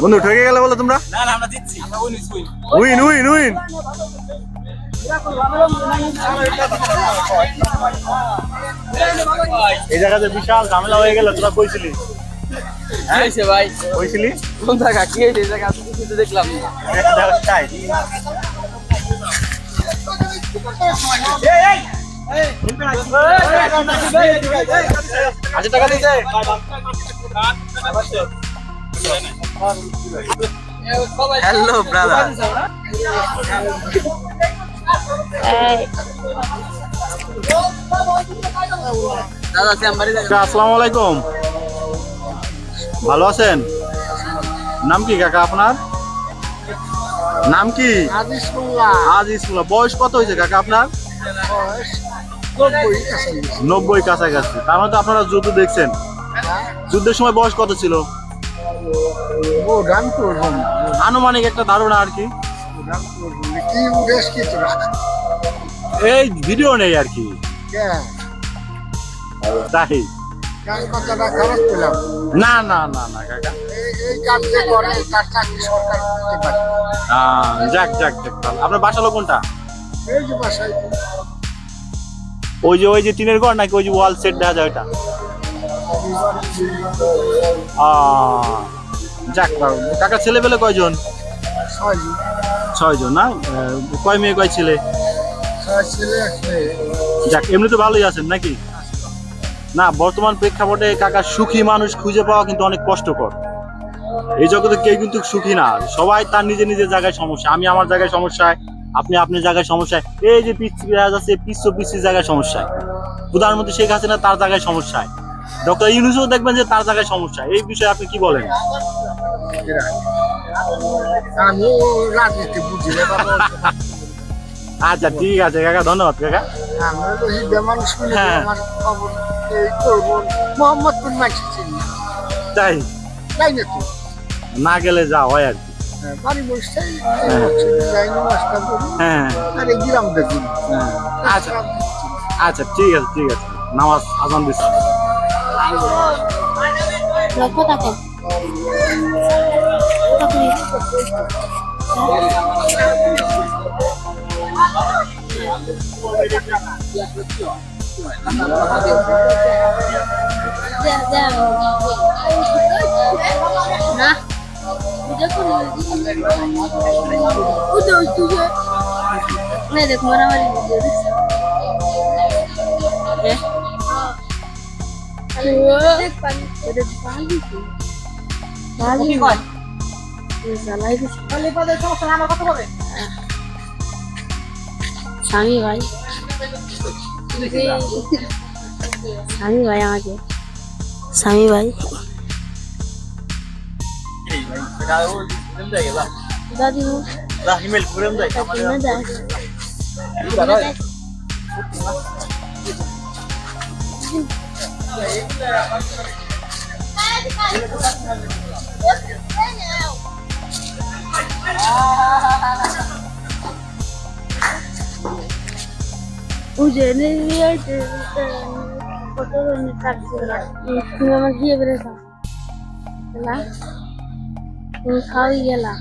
বন্ধু ঠকে গেলে বলো তোমরা? Win win win. এই জায়গাতে বিশাল ঝামেলা হয়ে গেল, তোরা কইছিলি? ভাই কইছিলি কোন জায়গা কি হয়েছে? এই জায়গা কিছু দেখলাম না। আচ্ছা টাকা দিয়েছে। Hello brother. আসসালামু আলাইকুম, ভালো আছেন? নাম কি কাকা আপনার? নাম কি? আজিজুল্লাহ। বয়স কত হয়েছে কাকা আপনার? 90 কাছাকাছি। তার মানে তো আপনারা যুদ্ধ দেখছেন। যুদ্ধের সময় বয়স কত ছিল? আনুমানিক একটা ধারণা আর কি। এই ভিডিও নেই আর কি, তাই না না না না কাকা। যাক যাক যাক, আপনার বাসা হলো কোনটা? ওই যে টিনের ঘর নাকি ওই যে ওয়াল সেট দেখা যায় ওইটা? যাক কাকা, ছেলে পেলে কয়জন? 6 জন না? কয় মেয়ে কয় ছেলে? যাক, এমনি তো ভালোই আছেন নাকি? না, বর্তমান প্রেক্ষাপটে কাকা সুখী মানুষ খুঁজে পাওয়া কিন্তু অনেক কষ্টকর। এই জগতে কেউ কিন্তু সুখী না, সবাই তার নিজের নিজের জায়গায় সমস্যা। আমি আমার জায়গায় সমস্যায়, আপনি আপনার জায়গায় সমস্যায়, এই যে পিচ্ছি জায়গায় সমস্যায়, প্রধানমন্ত্রী শেখ হাসিনা তার জায়গায় সমস্যায়, ডক্টর ইউনূসও দেখবেন যে তার জায়গায় সমস্যা। এই বিষয়ে আপনি কি বলেন? আচ্ছা ঠিক আছে কাকা, ধন্যবাদ কাকা। তাই না গেলে যা হয় আর কি। আচ্ছা আচ্ছা ঠিক আছে ঠিক আছে, নামাজ আজান দিচ্ছি। স্বামী ভাই, স্বামী ভাই আমাকে, স্বামী ভাই দাদি Udah ini aja, foto ini taksi lah. Cuma masih berasa, lah. Kau iya lah.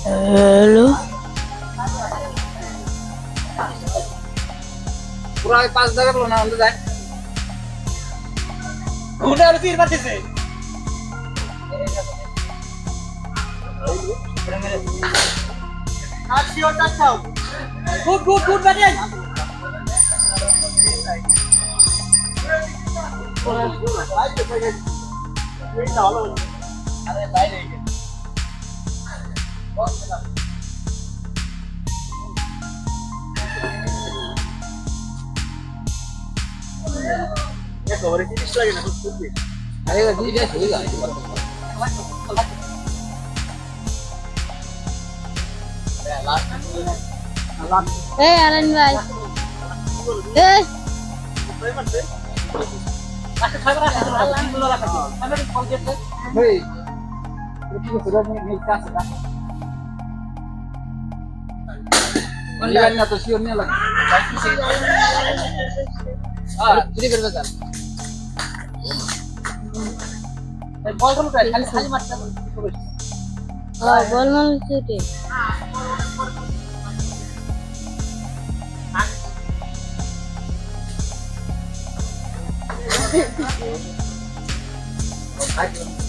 Halo. পুরাই 5 টাকা লোনা হতে যায়। উনি আর 3 পাচ্ছেছে। গুড ব্যাটিং আরে বাইরে আরে দুই যা শুই গা এই আরেন ভাই এই হেই কি করে নিয়ে কাছে না নিলাম না তো শিওর নিয়ে লাগে চুরি করবে স্যার বল কোন খালি খালি মারতে বল মাল ছুটে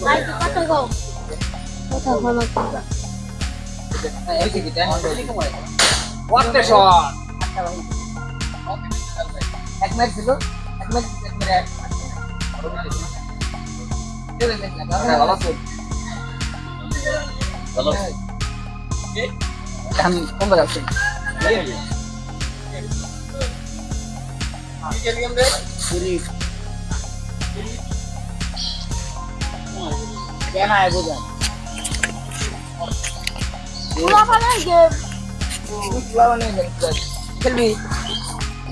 ভাই কত গো কথা ভালো এই কি দেন হোয়াট এ শট এক ম্যাচ ছিল এক ম্যাচ ভালো আছে ভালো আছে আমি কোন জায়গা আছি কেন আয় বুঝা পুরো ভালো গেম খেলবি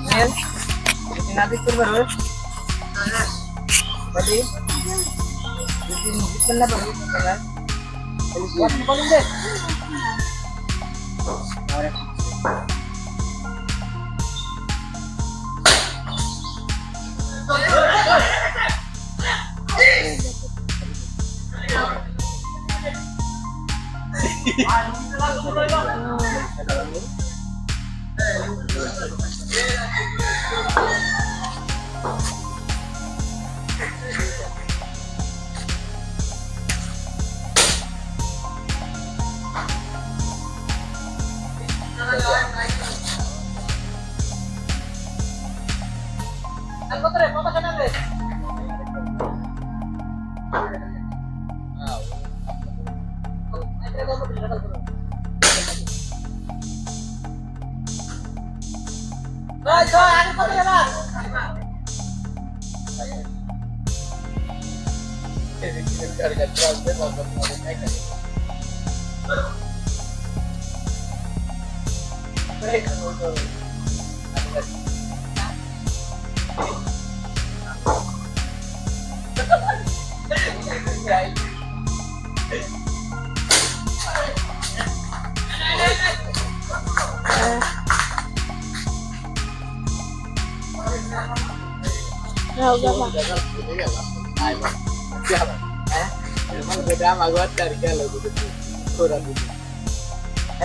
নেল নাদিক করবে রে বলি দিন জিতন না পারবি খেলা খেলি কোন বলিং দে আরে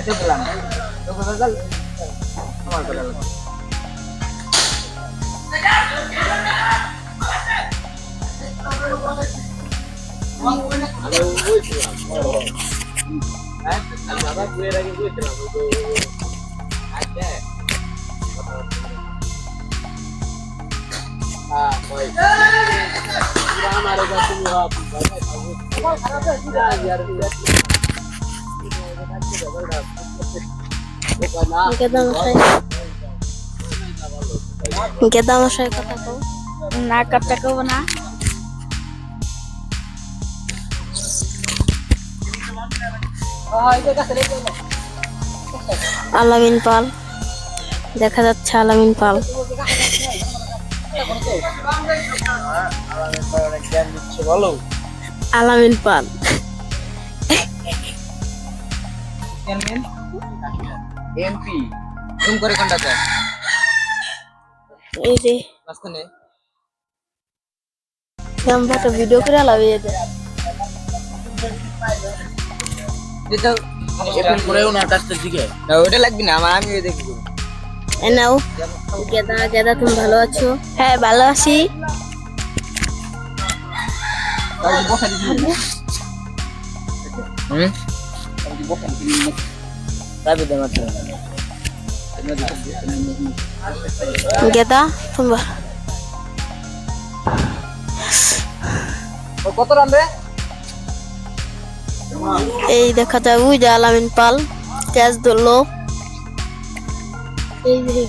Itu bilang, itu gagal. Amal gagal. Apa gue lagi gue celah itu ada. Boy. Kurang ada semua. Amal karena sudah biar lihat. কেদা মশাই কথা কও না কাটটা কব না আলামিন পাল দেখা যাচ্ছে আলামিন পাল আলামিন পাল এমপি জুম করে কোনটা চাই এই যে মাঝখানে আমরা তো ভিডিও করে লাগাই দে যেটা ওপেন করেও না কাজটা দিকে না ওটা লাগবে না আমি দেখব নাও গেদা গেদা তুমি ভালো আছো হ্যাঁ ভালো আছি বসা দিছি গেদা তোমার কত রান রে? এই দেখা যায় ওই যে আলামিন পাল ক্যাচ ধরলো এই যে